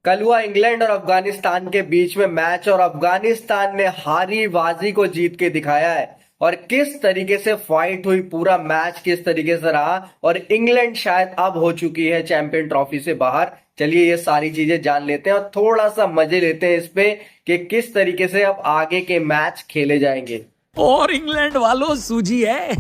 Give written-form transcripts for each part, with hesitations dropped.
कल हुआ इंग्लैंड और अफगानिस्तान के बीच में मैच और अफगानिस्तान ने हारी बाजी को जीत के दिखाया है। और किस तरीके से फाइट हुई, पूरा मैच किस तरीके से रहा और इंग्लैंड शायद अब हो चुकी है चैंपियन ट्रॉफी से बाहर। चलिए ये सारी चीजें जान लेते हैं और थोड़ा सा मजे लेते हैं इस पे कि किस तरीके से अब आगे के मैच खेले जाएंगे। और इंग्लैंड वालों सूजी है।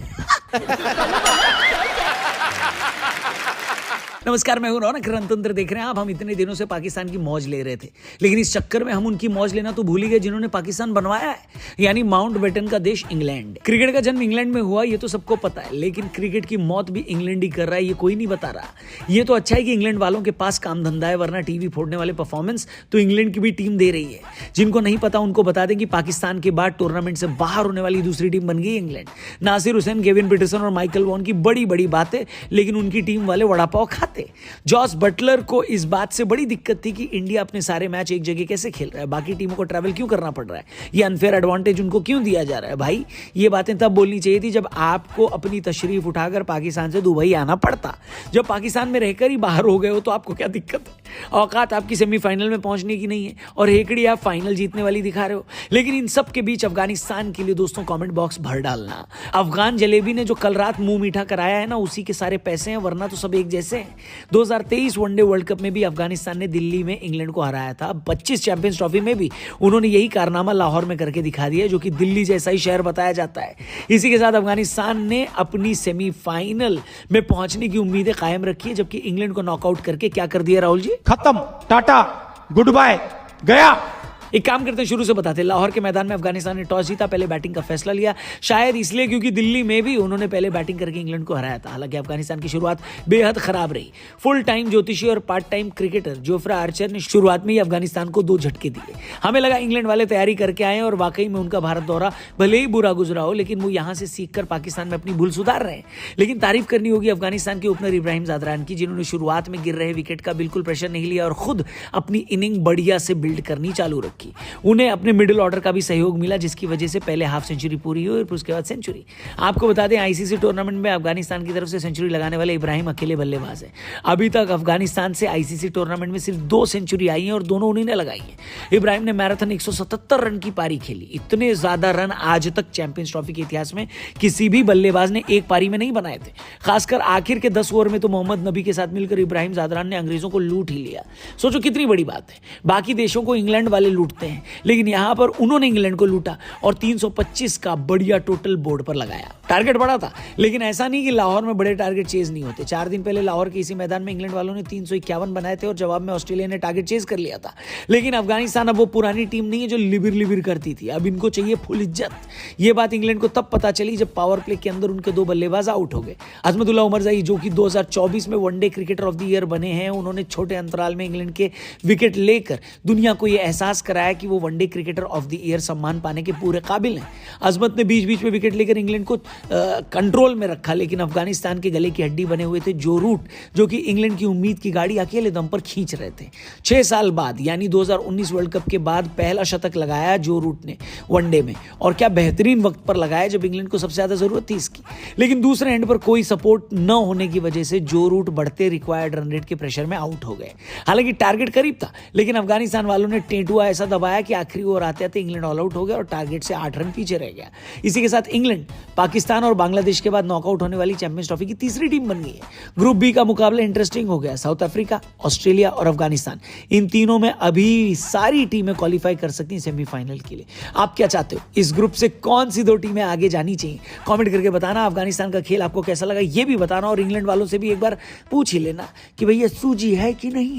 नमस्कार, मैं हूं रौनक। रणतंत्र देख रहे हैं आप। हम इतने दिनों से पाकिस्तान की मौज ले रहे थे, लेकिन इस चक्कर में हम उनकी मौज लेना तो भूल ही गए जिन्होंने पाकिस्तान बनवाया है, यानी माउंटबेटन का देश इंग्लैंड। क्रिकेट का जन्म इंग्लैंड में हुआ ये तो सबको पता है, लेकिन क्रिकेट की मौत भी इंग्लैंड ही कर रहा है, ये कोई नहीं बता रहा। ये तो अच्छा है कि इंग्लैंड वालों के पास काम धंधा है, वरना टीवी फोड़ने वाले परफॉर्मेंस तो इंग्लैंड की भी टीम दे रही है। जिनको नहीं पता उनको बता दें कि पाकिस्तान के बाद टूर्नामेंट से बाहर होने वाली दूसरी टीम बन गई England. Nasir Hussain, Kevin Pietersen और माइकल वॉन की बड़ी बड़ी बातें, लेकिन उनकी टीम वाले वड़ा पाव खाते। जॉस बटलर को इस बात से बड़ी दिक्कत थी कि इंडिया अपने सारे मैच एक जगह कैसे खेल रहा है, बाकी टीमों को ट्रैवल क्यों करना पड़ रहा है, ये अनफेयर एडवांटेज उनको क्यों दिया जा रहा है। भाई ये बातें तब बोलनी चाहिए थी जब आपको अपनी तशरीफ उठाकर पाकिस्तान से दुबई आना पड़ता। जब पाकिस्तान में रहकर ही बाहर हो गए हो तो आपको क्या दिक्कत है। औकात आपकी सेमीफाइनल में पहुंचने की नहीं है और हेकड़ी आप फाइनल जीतने वाली दिखा रहे हो। लेकिन इन सब के बीच अफगानिस्तान के लिए दोस्तों कमेंट बॉक्स भर डालना। अफगान जलेबी ने जो कल रात मुंह मीठा कराया है ना, उसी के सारे पैसे हैं, वरना तो सब एक जैसे हैं। 2023 वनडे वर्ल्ड कप में भी अफगानिस्तान ने दिल्ली में इंग्लैंड को हराया था। 25 चैंपियंस ट्रॉफी में भी उन्होंने यही कारनामा लाहौर में करके दिखा दिया, जो कि दिल्ली जैसा ही शहर बताया जाता है। इसी के साथ अफगानिस्तान ने अपनी सेमीफाइनल में पहुंचने की उम्मीदें कायम रखी है, जबकि इंग्लैंड को नॉकआउट करके क्या कर दिया राहुल जी, खत्म, टाटा, गुड बाय, गया। एक काम करते हैं, शुरू से बताते हैं। लाहौर के मैदान में अफगानिस्तान ने टॉस जीता, पहले बैटिंग का फैसला लिया, शायद इसलिए क्योंकि दिल्ली में भी उन्होंने पहले बैटिंग करके इंग्लैंड को हराया था। हालांकि अफगानिस्तान की शुरुआत बेहद खराब रही। फुल टाइम ज्योतिषी और part time cricketer Jofra Archer ने शुरुआत में ही अफगानिस्तान को 2 झटके दिए। हमें लगा इंग्लैंड वाले तैयारी करके आए और वाकई में उनका भारत दौरा भले ही बुरा गुजरा हो, लेकिन वो यहाँ से सीखकर पाकिस्तान में अपनी भूल सुधार रहे हैं। लेकिन तारीफ करनी होगी अफगानिस्तान के ओपनर इब्राहिम ज़ादरान की, जिन्होंने शुरुआत में गिर रहे विकेट का बिल्कुल प्रेशर नहीं लिया और खुद अपनी इनिंग बढ़िया से बिल्ड करनी चालू रखी। उन्हें अपने मिडिल ऑर्डर का भी सहयोग मिला, जिसकी वजह से पहले हाफ सेंचुरी पूरी हुई और उसके बाद सेंचुरी। आपको बता दें, आईसीसी टूर्नामेंट में अफगानिस्तान की तरफ से सेंचुरी लगाने वाले इब्राहिम अकेले बल्लेबाज हैं। अभी तक अफगानिस्तान से आईसीसी टूर्नामेंट में सिर्फ 2 सेंचुरी आई हैं और दोनों उन्हीं ने लगाई हैं। इब्राहिम ने मैराथन 177 रन की पारी खेली। इतने ज्यादा रन आज तक चैंपियंस ट्रॉफी के इतिहास में किसी भी बल्लेबाज ने एक पारी में नहीं बनाए थे। खासकर आखिर के 10 ओवर में तो मोहम्मद नबी के साथ मिलकर इब्राहिम ज़ादरान ने अंग्रेजों को लूट ही लिया। सोचो कितनी बड़ी बात है। बाकी देशों को इंग्लैंड वाले लूटते हैं, लेकिन यहां पर उन्होंने इंग्लैंड को लूटा और 325 का बढ़िया टोटल बोर्ड पर लगाया। टारगेट बड़ा था, लेकिन ऐसा नहीं कि लाहौर में बड़े टारगेट चेज नहीं होते। 4 दिन पहले लाहौर के इसी मैदान में इंग्लैंड वालों ने 351 बनाए थे और जवाब में ऑस्ट्रेलिया ने टारगेट चेज कर लिया था। लेकिन अफगानिस्तान अब वो पुरानी टीम नहीं है जो लिबिर लिबिर करती थी। अब इनको चाहिए फुल इज्जत। ये बात इंग्लैंड को तब पता चली जब पावर प्ले के अंदर उनके 2 बल्लेबाज आउट हो गए। अजमतुल्लाह उमरज़ई, जो कि 2024 में one day cricketer of the year बने हैं, उन्होंने छोटे अंतराल में इंग्लैंड के विकेट लेकर दुनिया को यह एहसास कराया कि वो one day cricketer of the year सम्मान पाने के पूरे काबिल हैं। अजमत ने बीच बीच में विकेट लेकर इंग्लैंड को कंट्रोल में रखा, लेकिन अफगानिस्तान के गले की हड्डी बने हुए थे जो रूट, जो कि इंग्लैंड की उम्मीद की गाड़ी अकेले दम पर खींच रहे थे। 6 साल बाद यानी 2019 वर्ल्ड कप के बाद पहला शतक लगाया जो रूट ने वनडे में, और क्या बेहतरीन वक्त पर लगाया जब इंग्लैंड को सबसे ज्यादा जरूरत थी इसकी। लेकिन दूसरे एंड पर कोई सपोर्ट न होने की वजह से जो रूट बढ़ते रिक्वायर्ड रन रेट के प्रेशर में आउट हो गए। हालांकि टारगेट करीब था, लेकिन अफगानिस्तान वालों ने टेंटुआ ऐसा दबाया कि आखिरी ओवर आते आते इंग्लैंड ऑल आउट हो गया और टारगेट से 8 रन पीछे रह गया। इसी के साथ इंग्लैंड पाकिस्तान और बांग्लादेश के बाद नॉकआउट होने वाली चैंपियंस ट्रॉफी की तीसरी टीम बन गई है। ग्रुप बी का मुकाबला इंटरेस्टिंग हो गया। साउथ अफ्रीका, ऑस्ट्रेलिया और अफगानिस्तान, इन तीनों में अभी सारी टीमें क्वालिफाई कर सकती हैं सेमीफाइनल के लिए। आप क्या चाहते हो, इस ग्रुप से कौन सी 2 टीमें आगे जानी चाहिए? कमेंट करके बताना। अफगानिस्तान का खेल आपको कैसा लगा ये भी बताना, और इंग्लैंड वालों से भी एक बार पूछ ही लेना कि भैया सूजी है कि नहीं।